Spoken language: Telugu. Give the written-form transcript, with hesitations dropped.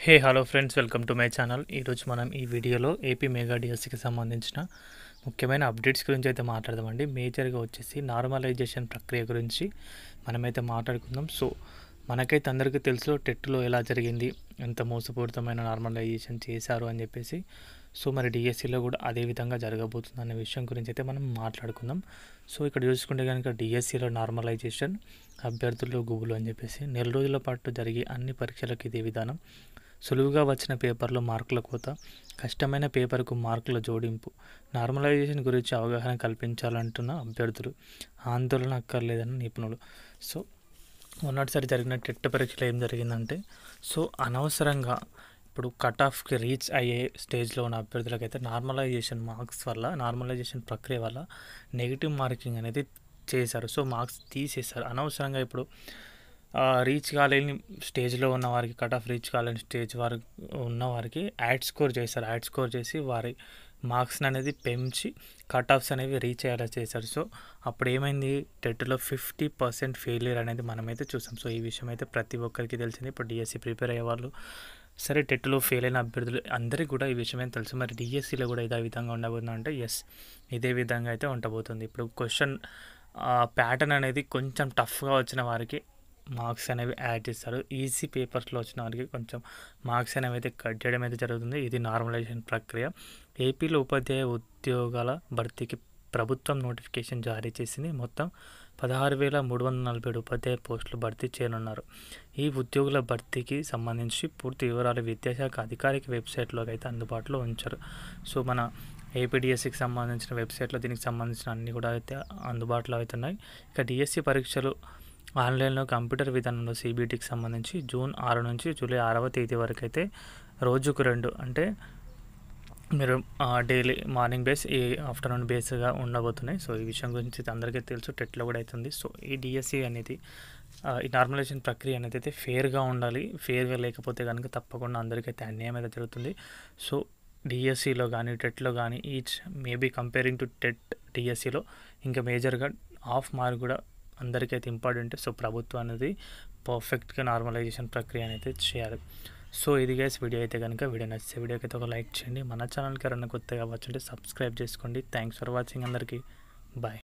Hello friends, welcome to my channel. ఈరోజు మనం ఈ వీడియోలో ఏపీ మెగా డిఎస్సికి సంబంధించిన ముఖ్యమైన అప్డేట్స్ గురించి అయితే మాట్లాడదామండి. మేజర్గా వచ్చేసి నార్మలైజేషన్ ప్రక్రియ గురించి మనమైతే మాట్లాడుకుందాం. సో మనకైతే అందరికీ తెలుసు టెట్లో ఎలా జరిగింది, ఎంత మోసపూరితమైన నార్మలైజేషన్ చేశారు అని చెప్పేసి. సో మరి డిఎస్సిలో కూడా అదే విధంగా జరగబోతుంది అనే విషయం గురించి అయితే మనం మాట్లాడుకుందాం. సో ఇక్కడ చూసుకుంటే కనుక డిఎస్సిలో నార్మలైజేషన్ అభ్యర్థులు గుబులు అని చెప్పేసి నెల రోజుల పాటు జరిగే అన్ని పరీక్షలకు ఇదే విధానం. సులువుగా వచ్చిన పేపర్లో మార్కుల కోత, కష్టమైన పేపర్కు మార్కుల జోడింపు, నార్మలైజేషన్ గురించి అవగాహన కల్పించాలంటున్న అభ్యర్థులు, ఆందోళన అక్కర్లేదని నిపుణులు. సో మొన్నటిసారి జరిగిన టెట్ పరీక్షలో ఏం జరిగిందంటే, సో అనవసరంగా ఇప్పుడు కట్ ఆఫ్కి రీచ్ అయ్యే స్టేజ్లో ఉన్న అభ్యర్థులకైతే నార్మలైజేషన్ మార్క్స్ వల్ల, నార్మలైజేషన్ ప్రక్రియ వల్ల నెగిటివ్ మార్కింగ్ అనేది చేశారు. సో మార్క్స్ తీసేశారు అనవసరంగా. ఇప్పుడు రీచ్ కాలేని స్టేజ్లో ఉన్న వారికి, కట్ ఆఫ్ రీచ్ కాలేని స్టేజ్ వారు ఉన్న వారికి యాడ్ స్కోర్ చేశారు. యాడ్ స్కోర్ చేసి వారి మార్క్స్ని అనేది పెంచి కట్ ఆఫ్స్ అనేవి రీచ్ అయ్యేలా చేశారు. సో అప్పుడు ఏమైంది, టెట్లో 50% ఫెయిలియర్ అనేది మనమైతే చూసాం. సో ఈ విషయం అయితే ప్రతి ఒక్కరికి తెలిసింది. ఇప్పుడు డిఎస్సి ప్రిపేర్ అయ్యే వాళ్ళు సరే, టెట్లో ఫెయిల్ అయిన అభ్యర్థులు అందరికీ కూడా ఈ విషయం అయితే తెలుసు. మరి డిఎస్సిలో కూడా ఇదే విధంగా ఉండబోతుంది అంటే ఎస్, ఇదే విధంగా అయితే ఉండబోతుంది. ఇప్పుడు క్వశ్చన్ ప్యాటర్న్ అనేది కొంచెం టఫ్గా వచ్చిన వారికి మార్క్స్ అనేవి యాడ్ చేస్తారు. ఈజీ పేపర్స్లో వచ్చిన వారికి కొంచెం మార్క్స్ అనేవి అయితే కట్ చేయడం అయితే జరుగుతుంది. ఇది నార్మలైజేషన్ ప్రక్రియ. ఏపీలో ఉపాధ్యాయ ఉద్యోగాల భర్తీకి ప్రభుత్వం నోటిఫికేషన్ జారీ చేసింది. మొత్తం 16,347 ఉపాధ్యాయ పోస్టులు భర్తీ చేయనున్నారు. ఈ ఉద్యోగుల భర్తీకి సంబంధించి పూర్తి వివరాలు విద్యాశాఖ అధికారిక వెబ్సైట్లోకి అయితే అందుబాటులో ఉంచారు. సో మన ఏపీడిఎస్సికి సంబంధించిన వెబ్సైట్లో దీనికి సంబంధించిన అన్నీ కూడా అయితే అందుబాటులో అవుతున్నాయి. ఇక డిఎస్సి పరీక్షలు ఆన్లైన్లో కంప్యూటర్ విధానంలో సిబిటికి సంబంధించి జూన్ 6 నుంచి జూలై 6వ తేదీ వరకు అయితే రోజుకు 2 అంటే మీరు డైలీ మార్నింగ్ బేస్, ఈ ఆఫ్టర్నూన్ బేస్గా ఉండబోతున్నాయి. సో ఈ విషయం గురించి అందరికీ తెలుసు, టెట్లో కూడా అవుతుంది. సో ఈ డిఎస్సి అనేది, ఈ నార్మలైజేషన్ ప్రక్రియ అనేది అయితే ఫేర్గా ఉండాలి. ఫేర్గా లేకపోతే కనుక తప్పకుండా అందరికైతే అన్యాయం అయితే జరుగుతుంది. సో డిఎస్సిలో కానీ టెట్లో కానీ each maybe comparing to TET, డిఎస్సిలో ఇంకా మేజర్గా హాఫ్ మార్క్ కూడా అందరికైతే ఇంపార్టెంట్. సో ప్రభుత్వం అనేది పర్ఫెక్ట్గా నార్మలైజేషన్ ప్రక్రియ అనేది చేయాలి. సో ఇది గైస్ వీడియో అయితే కనుక, వీడియో నచ్చితే వీడియోకి అయితే ఒక లైక్ చేయండి. మన ఛానల్కి ఎవరైనా కొత్తగా వచ్చుంటే సబ్స్క్రైబ్ చేసుకోండి. థ్యాంక్స్ ఫర్ వాచింగ్ అందరికీ. బాయ్.